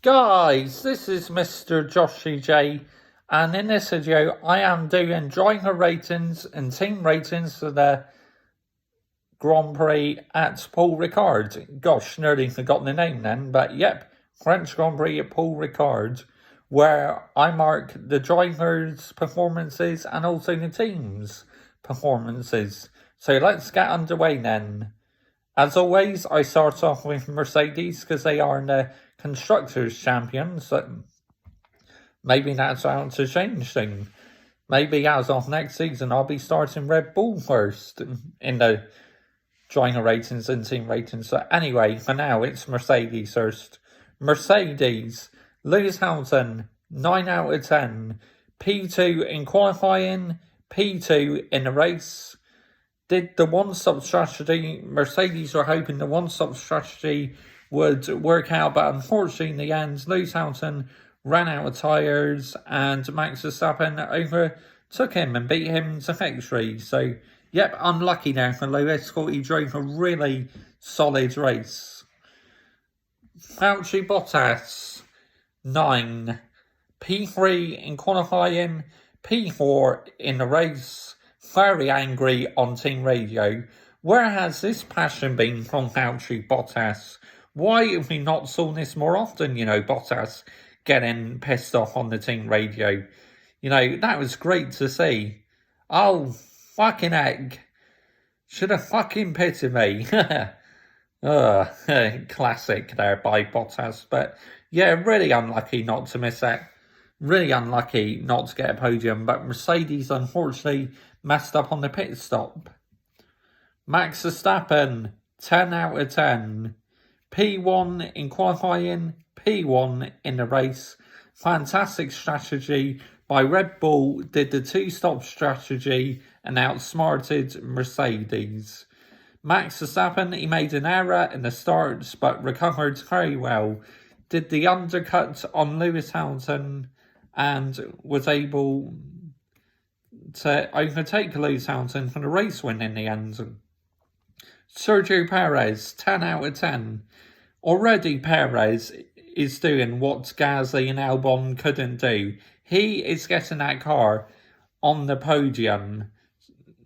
Guys, this is Mr. Joshy J, and in this video I am doing driver ratings and team ratings for the Grand Prix at Paul Ricard. Gosh, nearly forgotten the name then, but yep, French Grand Prix at Paul Ricard, where I mark the drivers' performances and also the team's performances. So let's get underway then. As always, I start off with Mercedes because they are the Constructors' Champions. Maybe that's out to change things. Maybe as of next season, I'll be starting Red Bull first in the driver ratings and team ratings. So anyway, for now, it's Mercedes first. Mercedes, Lewis Hamilton, 9 out of 10. P2 in qualifying, P2 in the race. Did the one-stop strategy, Mercedes were hoping the one-stop strategy would work out, but unfortunately in the end, Lewis Hamilton ran out of tyres and Max Verstappen overtook him and beat him to victory. So, yep, unlucky there for Lewis. Thought he drove a really solid race. Valtteri Bottas, 9. P3 in qualifying, P4 in the race. Very angry on team radio. Where has this passion been from Valtteri Bottas? Why have we not seen this more often, Bottas getting pissed off on the team radio? That was great to see. Oh, fucking heck. Should have fucking pitted me. Classic there by Bottas. But yeah, really unlucky not to miss that. Really unlucky not to get a podium. But Mercedes, unfortunately, messed up on the pit stop. Max Verstappen, 10 out of 10. P1 in qualifying, P1 in the race. Fantastic strategy by Red Bull, did the two-stop strategy and outsmarted Mercedes. Max Verstappen, he made an error in the starts but recovered very well. Did the undercut on Lewis Hamilton and was able to overtake Lewis Hamilton for the race win in the end. Sergio Perez, 10 out of 10. Already Perez is doing what Gasly and Albon couldn't do. He is getting that car on the podium.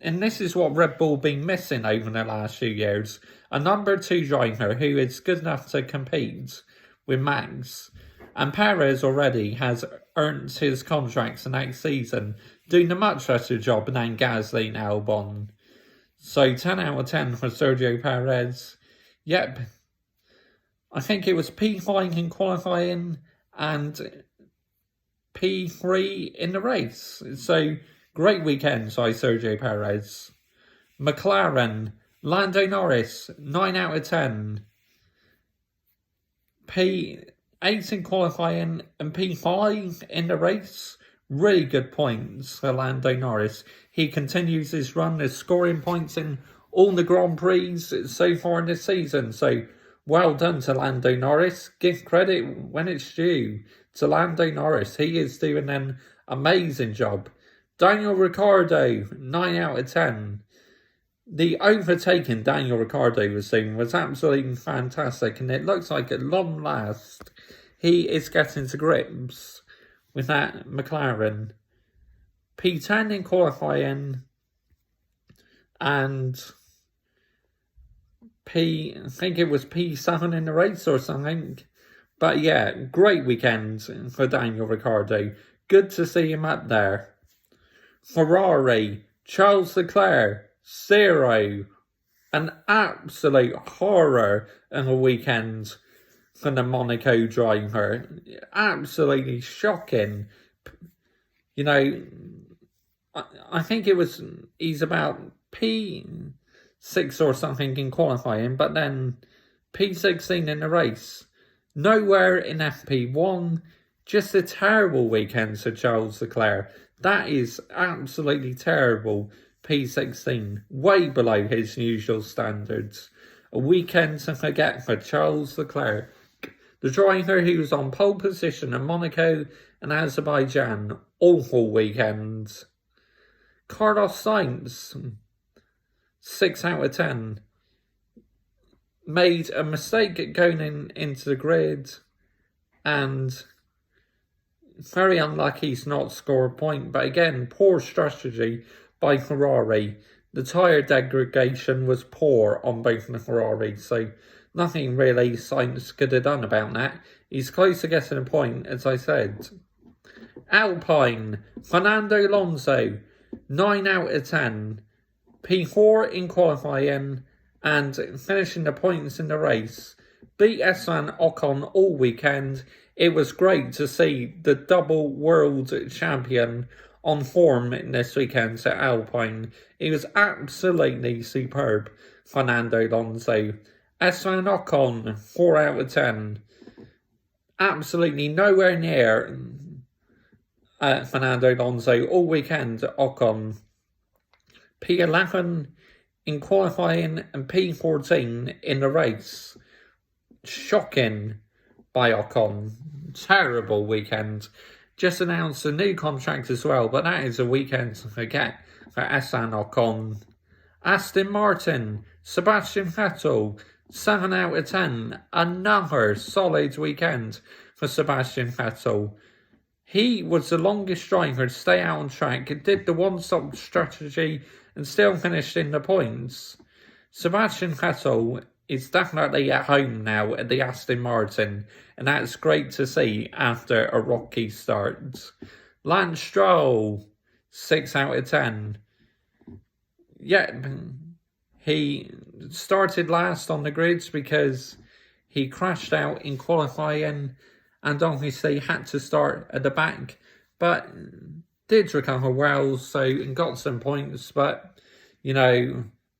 And this is what Red Bull been missing over the last few years. A number 2 driver who is good enough to compete with Max. And Perez already has earned his contracts the next season, doing a much better job than Gasly and Albon. So 10 out of 10 for Sergio Perez. Yep. I think it was P5 in qualifying and P3 in the race. So great weekend by Sergio Perez. McLaren, Lando Norris, 9 out of 10. P8 in qualifying and P5 in the race. Really good points for Lando Norris. He continues his run of scoring points in all the Grand Prix so far in this season. So well done to Lando Norris. Give credit when it's due to Lando Norris. He is doing an amazing job. Daniel Ricciardo, 9 out of 10. The overtaking Daniel Ricciardo was doing was absolutely fantastic, and it looks like at long last he is getting to grips with that McLaren. P10 in qualifying and I think it was P7 in the race or something. But yeah, great weekend for Daniel Ricciardo. Good to see him up there. Ferrari, Charles Leclerc, 0. An absolute horror of a weekend for the Monaco driver. Absolutely shocking. I think he's about P6 or something in qualifying, but then P16 in the race. Nowhere in FP1. Just a terrible weekend for Charles Leclerc. That is absolutely terrible. P16, way below his usual standards. A weekend to forget for Charles Leclerc. The driver who was on pole position in Monaco and Azerbaijan. Awful weekend. Carlos Sainz, 6 out of 10. Made a mistake going into the grid and very unlucky to not score a point. But again, poor strategy by Ferrari. The tyre degradation was poor on both the Ferrari, so nothing really Sainz could have done about that. He's close to getting a point, as I said. Alpine, Fernando Alonso, 9 out of 10. P4 in qualifying and finishing the points in the race. Beat Esteban Ocon all weekend. It was great to see the double world champion on form this weekend at Alpine. He was absolutely superb, Fernando Alonso. Esteban Ocon, 4 out of 10. Absolutely nowhere near Fernando Alonso all weekend. Ocon, P11 in qualifying and P14 in the race. Shocking by Ocon. Terrible weekend. Just announced a new contract as well, but that is a weekend to forget for Esteban Ocon. Aston Martin, Sebastian Vettel, 7 out of 10. Another solid weekend for Sebastian Vettel. He was the longest driver to stay out on track, did the one-stop strategy and still finished in the points. Sebastian Vettel is definitely at home now at the Aston Martin, and that's great to see after a rocky start. Lance Stroll, 6 out of 10. Yeah, he started last on the grids because he crashed out in qualifying and obviously had to start at the back, but did recover well, and got some points, but,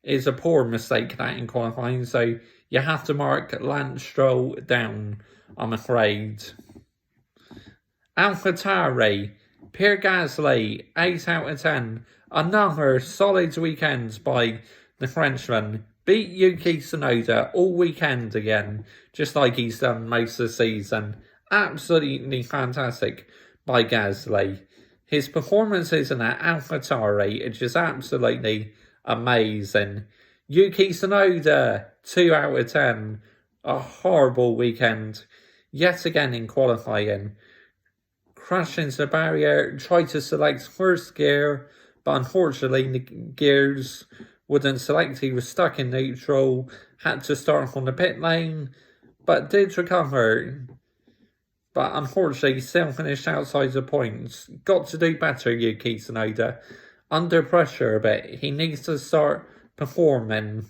it's a poor mistake that in qualifying, so you have to mark Lance Stroll down, I'm afraid. AlphaTauri, Pierre Gasly, 8 out of 10. Another solid weekend by the Frenchman. Beat Yuki Tsunoda all weekend again, just like he's done most of the season. Absolutely fantastic by Gasly. His performances in that AlphaTauri are just absolutely amazing. Yuki Tsunoda, 2 out of 10. A horrible weekend. Yet again in qualifying. Crashed into the barrier, tried to select first gear, but unfortunately the gears wouldn't select. He was stuck in neutral, had to start on the pit lane, but did recover. But unfortunately, still finished outside the points. Got to do better, Yuki Tsunoda. Under pressure a bit. He needs to start performing.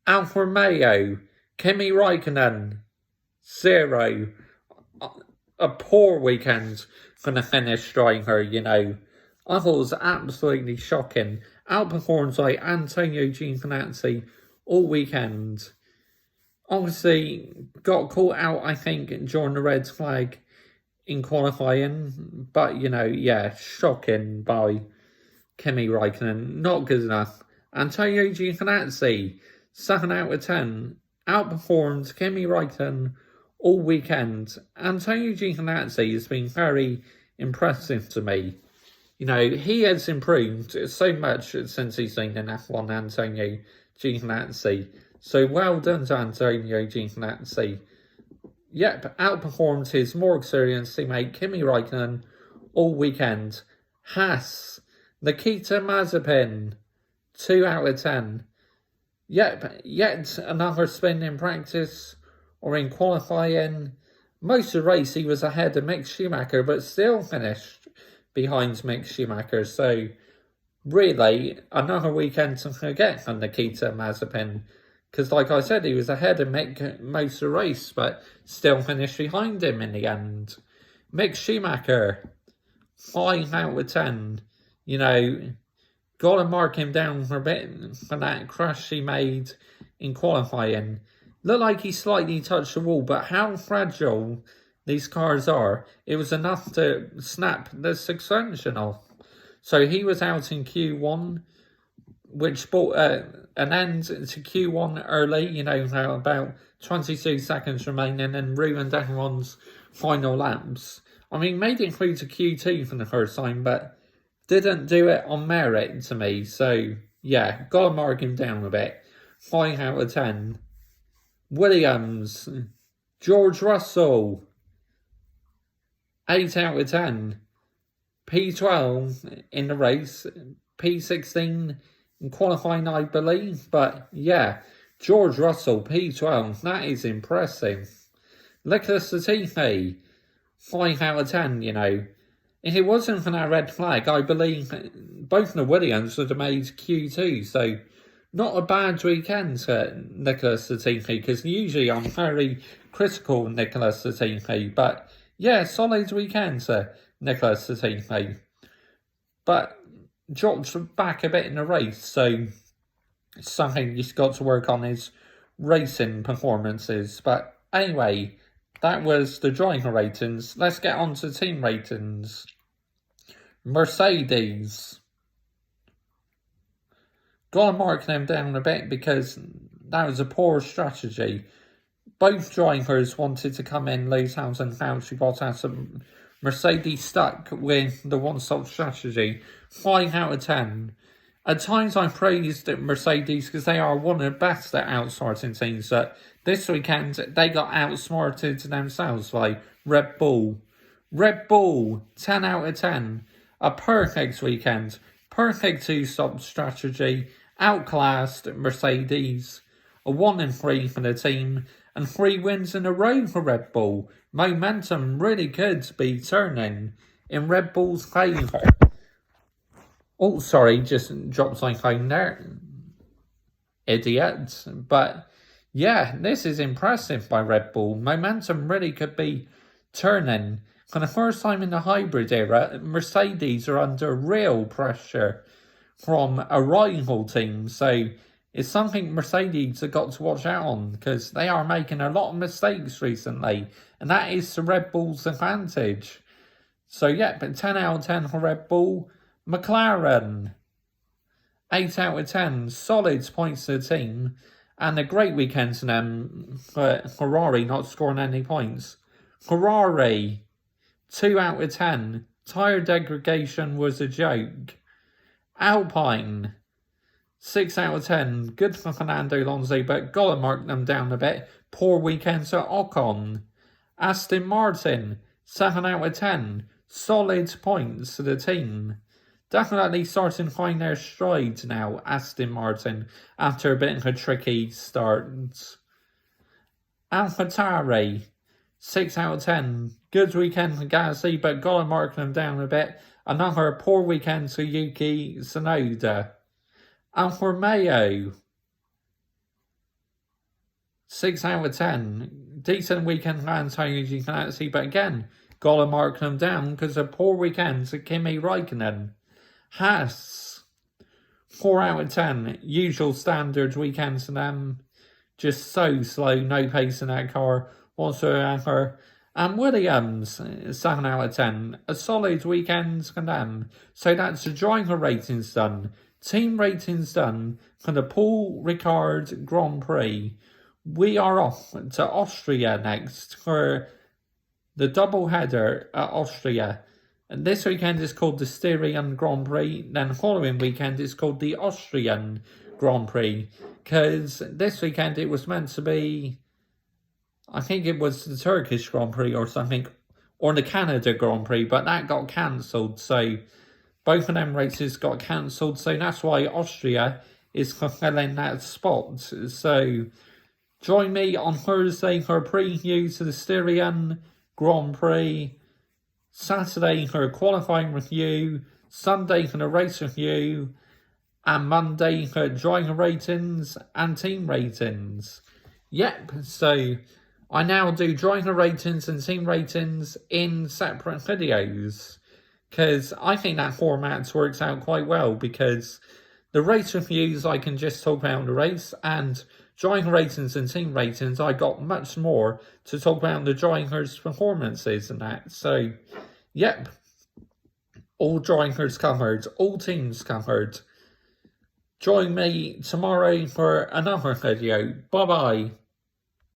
Alfa Romeo, Kimi Raikkonen, 0. A poor weekend for the Finnish driver, I thought it was absolutely shocking. Outperformed by Antonio Giovinazzi all weekend. Obviously, got caught out, I think, during the red flag in qualifying. But, shocking by Kimi Raikkonen. Not good enough. Antonio Giovinazzi, 7 out of 10. Outperformed Kimi Raikkonen all weekend. Antonio Giovinazzi has been very impressive to me. He has improved so much since he's been in F1, Antonio Giovinazzi. So well done to Antonio Giovinazzi. Yep, outperformed his more experienced teammate Kimi Raikkonen all weekend. Haas, Nikita Mazepin, 2 out of 10. Yep, yet another spin in practice or in qualifying. Most of the race he was ahead of Mick Schumacher, but still finished behind Mick Schumacher. So really, another weekend to forget for Nikita Mazepin. Because, like I said, he was ahead of Mick most of the race, but still finished behind him in the end. Mick Schumacher, 5 out of 10. Got to mark him down for a bit for that crash he made in qualifying. Looked like he slightly touched the wall, but how fragile these cars are. It was enough to snap the suspension off. So he was out in Q1, which brought an end to Q1 early, about 22 seconds remaining, and ruined everyone's final laps. Made it through to Q2 for the first time, but didn't do it on merit to me. So, yeah, got to mark him down a bit. 5 out of 10. Williams, George Russell, 8 out of 10. P12 in the race, P16 in qualifying, I believe. But yeah, George Russell, P12, that is impressive. Nicholas Latifi, 5 out of 10, you know. If it wasn't for that red flag, I believe both the Williams would have made Q2. So not a bad weekend for Nicholas Latifi, because usually I'm very critical of Nicholas Latifi. But yeah, solid weekend for Nicholas Latifi. But dropped back a bit in the race, so something he's got to work on his racing performances. But anyway, that was the driver ratings. Let's get on to team ratings. Mercedes. Gotta mark them down a bit because that was a poor strategy. Both drivers wanted to come in, Lewis Hamilton and Valtteri Bottas, and Mercedes stuck with the one-stop strategy. 5 out of 10. At times I praised Mercedes because they are one of the best at outsmarting teams, but this weekend they got outsmarted themselves by Red Bull. Red Bull, 10 out of 10. A perfect weekend. Perfect two-stop strategy. Outclassed Mercedes. A 1-3 for the team. And 3 wins in a row for Red Bull. Momentum really could be turning in Red Bull's favour. Oh, sorry, just dropped my phone there. Idiot. But yeah, this is impressive by Red Bull. Momentum really could be turning. For the first time in the hybrid era, Mercedes are under real pressure from a rival team. So it's something Mercedes have got to watch out on, because they are making a lot of mistakes recently, and that is to Red Bull's advantage. So yeah, but 10 out of 10 for Red Bull. McLaren, 8 out of 10, solid points to the team, and a great weekend to them for Ferrari not scoring any points. Ferrari, 2 out of 10, tyre degradation was a joke. Alpine, 6 out of 10, good for Fernando Alonso, but gotta mark them down a bit. Poor weekend to Ocon. Aston Martin, 7 out of 10, solid points to the team. Definitely starting to find their stride now, Aston Martin, after a bit of a tricky start. AlphaTauri, 6 out of 10. Good weekend for Gasly, but gotta mark them down a bit. Another poor weekend to Yuki Tsunoda. Alfa Romeo, 6 out of 10. Decent weekend for Antonio Giovinazzi, but again, gotta mark them down because a poor weekend to Kimi Raikkonen. Haas, 4 out of 10. Usual standard weekend to them. Just so slow, no pace in that car whatsoever. And Williams, 7 out of 10. A solid weekend for them. So that's the driver ratings done. Team ratings done for the Paul Ricard Grand Prix. We are off to Austria next for the double header at Austria. And this weekend is called the Styrian Grand Prix. Then the following weekend is called the Austrian Grand Prix. Because this weekend it was meant to be, I think it was the Turkish Grand Prix or something, or the Canada Grand Prix, but that got cancelled. So both of them races got cancelled. So that's why Austria is fulfilling that spot. So join me on Thursday for a preview to the Styrian Grand Prix. Saturday for a qualifying review, Sunday for the race review, and Monday for driver ratings and team ratings. Yep, so I now do driver ratings and team ratings in separate videos, because I think that format works out quite well, because the race reviews I can just talk about the race, and driver ratings and team ratings I got much more to talk about the drivers' performances and that. So yep, all drivers covered, all teams covered. Join me tomorrow for another video. Bye bye.